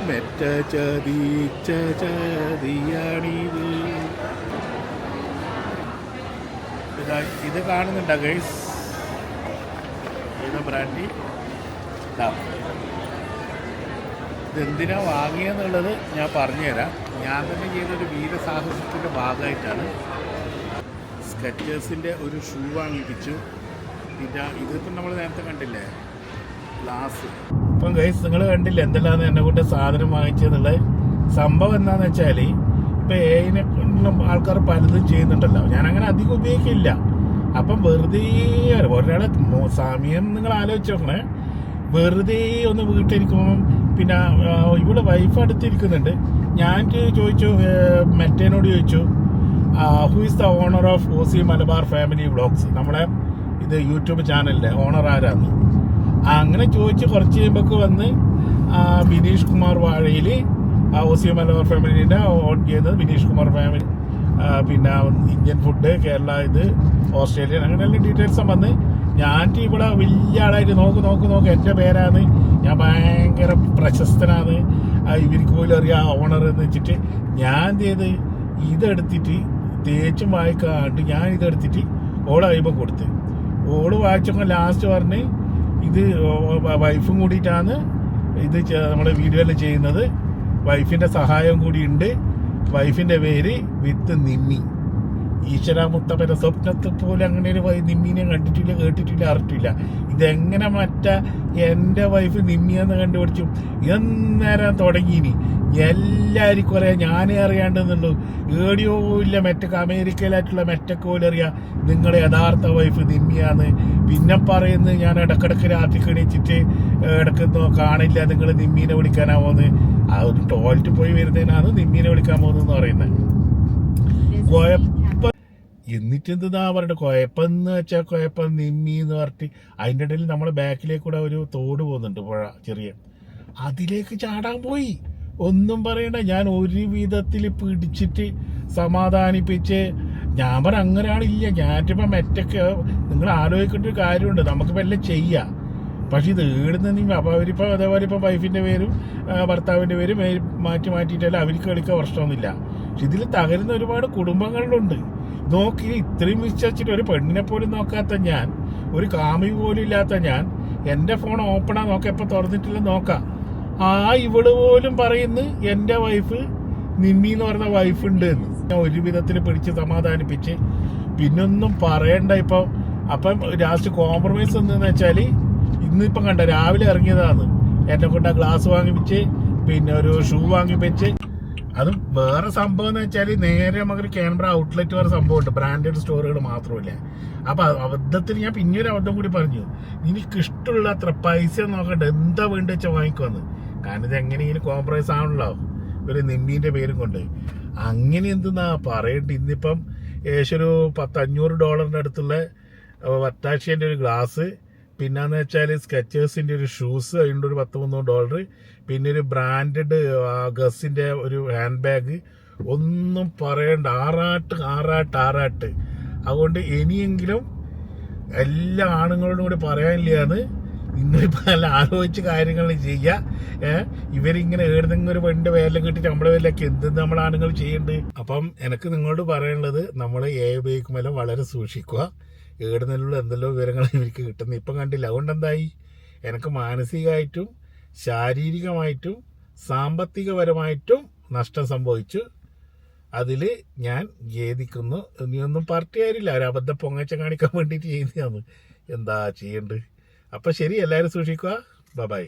Meta ചതിച്ച ചതിയാണിത്. ഇത് കാണുന്നുണ്ടോ guys? ഏതാ ബ്രാൻഡി? ഇതെന്തിനാ വാങ്ങിയെന്നുള്ളത് ഞാൻ പറഞ്ഞുതരാം. ഞാൻ തന്നെ ചെയ്തൊരു വീരസാഹസത്തിൻ്റെ ഭാഗമായിട്ടാണ്. സ്കെച്ചേഴ്സിൻ്റെ ഒരു ഷൂ വാങ്ങിപ്പിച്ചു. ഇതിപ്പം നമ്മൾ നേരത്തെ കണ്ടില്ലേ, ഗ്ലാസ്. ഇപ്പം ഗൈസ് നിങ്ങൾ കണ്ടില്ല എന്തെല്ലാം എന്നെ കൊണ്ട് സാധനം വാങ്ങിച്ചെന്നുള്ളത്. സംഭവം എന്താണെന്ന് വെച്ചാൽ ഇപ്പം ഏതിനെ ആൾക്കാർ പലതും ചെയ്യുന്നുണ്ടല്ലോ, ഞാനങ്ങനെ അധികം ഉപയോഗിക്കില്ല. അപ്പം വെറുതെ ഒരാളെ സമയം നിങ്ങൾ ആലോചിച്ച് നോക്കണേ. വെറുതെ ഒന്ന് വീട്ടിലിരിക്കുമ്പം പിന്നെ ഇവിടെ വൈഫ് അടുത്തിരിക്കുന്നുണ്ട്. ഞാൻ ചോദിച്ചു, മെറ്റേനോട് ചോദിച്ചു, who is the owner of OC Malabar family vlogs, നമ്മുടെ ഇത് യൂട്യൂബ് ചാനലിൻ്റെ ഓണർ ആരാന്ന്. അങ്ങനെ ചോദിച്ച് കുറച്ച് കഴിയുമ്പോൾ വന്ന് ബിനീഷ് കുമാർ വാഴയിൽ OC മലബാർ ഫാമിലിൻ്റെ ഓൺ ചെയ്തത് ബിനീഷ് കുമാർ ഫാമിലി, പിന്നെ ഇന്ത്യൻ ഫുഡ്, കേരള, ഇത് ഓസ്ട്രേലിയൻ, അങ്ങനെയുള്ള ഡീറ്റെയിൽസും വന്ന്. ഞാൻ ഇവിടെ വലിയ ആളായിട്ട് നോക്ക് എൻ്റെ പേരാണ്, ഞാൻ ഭയങ്കര പ്രശസ്തനാണ്, ഇവർക്ക് പോലും അറിയാം ഓണർ എന്ന് വെച്ചിട്ട് ഞാൻ ചെയ്ത് ഇതെടുത്തിട്ട് തേച്ചും വായിക്കാണ്ട് ഞാൻ ഇതെടുത്തിട്ട് ഓള് കഴിയുമ്പോൾ കൊടുത്ത്. ഓള് വായിച്ചപ്പോൾ ലാസ്റ്റ് പറഞ്ഞ് ഇത് വൈഫും കൂടിയിട്ടാണ് ഇത് നമ്മുടെ വീഡിയോയിൽ ചെയ്യുന്നത്, വൈഫിൻ്റെ സഹായം കൂടി ഉണ്ട്, വൈഫിൻ്റെ പേര് വിത്ത് നിമ്മി. ഈശ്വര മുത്തപ്പൻ്റെ സ്വപ്നത്തെ പോലെ അങ്ങനെ ഒരു നിമ്മീനെ കണ്ടിട്ടില്ല, കേട്ടിട്ടില്ല, അറിഞ്ഞിട്ടില്ല. ഇതെങ്ങനെ എൻ്റെ വൈഫ് നിമ്മിയെന്ന് കണ്ടുപിടിച്ചു. എന്നേരം തുടങ്ങിയിനി എല്ലാവർക്കും അറിയാം, ഞാനേ അറിയാണ്ടെന്നുള്ളൂ. ഏടിയോ ഇല്ല മെറ്റക്ക്, അമേരിക്കയിലായിട്ടുള്ള മെറ്റക്ക് പോലും അറിയാം നിങ്ങളുടെ യഥാർത്ഥ വൈഫ് നിമ്മിയാന്ന്. പിന്നെ പറയുന്നത് ഞാൻ ഇടക്കിടക്ക് രാത്രി കണിച്ചിട്ട് ഇടയ്ക്ക് കാണില്ല, നിങ്ങൾ നിമ്മീനെ വിളിക്കാനാ പോകുന്നത്, ആ ഒരു ടോയ്ലറ്റ് പോയി വരുന്നതിനാണ് നിമ്മീനെ വിളിക്കാൻ പോകുന്നതെന്ന് പറയുന്നത്. എന്നിട്ട് എന്താ പറഞ്ഞിട്ട് കുഴപ്പമെന്ന് വെച്ചാൽ കുഴപ്പം നിമ്മി എന്ന് പറഞ്ഞിട്ട് അതിൻ്റെ ഇടയിൽ നമ്മുടെ ബാക്കിലേക്ക് കൂടെ ഒരു തോട് പോകുന്നുണ്ട്, പുഴ ചെറിയ, അതിലേക്ക് ചാടാൻ പോയി. ഒന്നും പറയണ്ട, ഞാൻ ഒരു വിധത്തിൽ പിടിച്ചിട്ട് സമാധാനിപ്പിച്ച് ഞാൻ പറഞ്ഞ അങ്ങനെയാണില്ല. ഞാനിപ്പോൾ മെറ്റൊക്കെ നിങ്ങൾ ആലോചിക്കേണ്ട ഒരു കാര്യമുണ്ട്, നമുക്ക് വല്ലതും ചെയ്യാം. പക്ഷെ ഇത് ഈടുന്ന അപ്പോൾ അവരിപ്പോൾ അതേപോലെ ഇപ്പോൾ വൈഫിൻ്റെ പേരും ഭർത്താവിൻ്റെ പേരും മാറ്റിയിട്ടല്ല അവർക്ക് കളിക്കാൻ പ്രശ്നമൊന്നുമില്ല. പക്ഷെ ഇതിൽ തകരുന്ന ഒരുപാട് കുടുംബങ്ങളിലുണ്ട്. നോക്കി ഇത്രയും വിശ്വസിച്ചിട്ട് ഒരു പെണ്ണിനെ പോലും നോക്കാത്ത ഞാൻ, ഒരു കാമി പോലും ഇല്ലാത്ത ഞാൻ, എൻ്റെ ഫോൺ ഓപ്പണാ നോക്കാം, എപ്പോൾ തുറന്നിട്ടില്ല നോക്കാം. ഇവള് പോലും പറയുന്നു എൻ്റെ വൈഫ് നിമ്മി എന്ന് പറഞ്ഞ വൈഫ് ഉണ്ട് എന്ന്. ഞാൻ ഒരു വിധത്തിൽ പിടിച്ച് സമാധാനിപ്പിച്ച് പിന്നൊന്നും പറയണ്ട. ഇപ്പോൾ അപ്പം ലാസ്റ്റ് കോംപ്രമൈസ് എന്തെന്ന് വെച്ചാൽ ഇന്നിപ്പം കണ്ട രാവിലെ ഇറങ്ങിയതാണ്, എന്നെ കൊണ്ട് ഗ്ലാസ് വാങ്ങിപ്പിച്ച് പിന്നെ ഒരു ഷൂ വാങ്ങിപ്പിച്ച്. അതും വേറെ സംഭവം എന്ന് വെച്ചാൽ നേരെ നമുക്കൊരു ക്യാൻബ്ര ഔട്ട്ലെറ്റ് വേറെ സംഭവമുണ്ട്, ബ്രാൻഡഡ് സ്റ്റോറുകൾ മാത്രമല്ല. അപ്പൊ അബദ്ധത്തിൽ ഞാൻ പിന്നെ ഒരു അബദ്ധം കൂടി പറഞ്ഞു, എനിക്കിഷ്ടമുള്ള അത്ര പൈസ നോക്കണ്ട, എന്താ വേണ്ടി വെച്ചാൽ വാങ്ങിക്കുവന്ന്. കാരണം ഇത് എങ്ങനെയെങ്കിലും കോംപ്രമൈസ് ആണല്ലോ ഒരു നിമ്മീൻ്റെ പേരും കൊണ്ട്. അങ്ങനെ എന്തെന്നാ പറയണ്ട. ഇന്നിപ്പം ഏകദേശം ഒരു $500 അടുത്തുള്ള വറ്റാഷിൻ്റെ ഒരു ഗ്ലാസ്, പിന്നെന്ന് വെച്ചാൽ സ്കെച്ചേഴ്സിൻ്റെ ഒരു ഷൂസ്, അതിൻ്റെ ഒരു $1300, പിന്നെ ഒരു ബ്രാൻഡഡ് ഗസിൻ്റെ ഒരു ഹാൻഡ് ബാഗ്. ഒന്നും പറയണ്ട, ആറാട്ട്. അതുകൊണ്ട് ഇനിയെങ്കിലും എല്ലാ ആണുങ്ങളോടും കൂടി പറയാനില്ലാന്ന്, നിങ്ങളിപ്പോൾ നല്ല ആലോചിച്ച് കാര്യങ്ങൾ ചെയ്യുക. ഇവരിങ്ങനെ ഏതെങ്കിലും ഒരു പെണ്ണിൻ്റെ പേരിലും കിട്ടിയിട്ട് നമ്മുടെ പേരിലൊക്കെ എന്തെന്ന് നമ്മൾ ആണുങ്ങൾ ചെയ്യുന്നുണ്ട്. അപ്പം എനിക്ക് നിങ്ങളോട് പറയാനുള്ളത്, നമ്മൾ ഉപയോഗിക്കുമ്പോൾ വളരെ സൂക്ഷിക്കുക. ഏടുന്നിലുള്ള എന്തെല്ലോ വിവരങ്ങൾ ഇവർക്ക് കിട്ടുന്നു. ഇപ്പം കണ്ടില്ല. അതുകൊണ്ട് എന്തായി, എനിക്ക് മാനസികമായിട്ടും ശാരീരികമായിട്ടും സാമ്പത്തികപരമായിട്ടും നഷ്ടം സംഭവിച്ചു. അതിൽ ഞാൻ ഖേദിക്കുന്നു. ഇനിയൊന്നും പാർട്ടി ആയില്ല, ഒരു അബദ്ധം പൊങ്ങച്ച കാണിക്കാൻ വേണ്ടിയിട്ട് ചെയ്യുന്നതാണ്. എന്താ ചെയ്യേണ്ടത്? അപ്പം ശരി, എല്ലാവരും സൂക്ഷിക്കുക. ബൈ.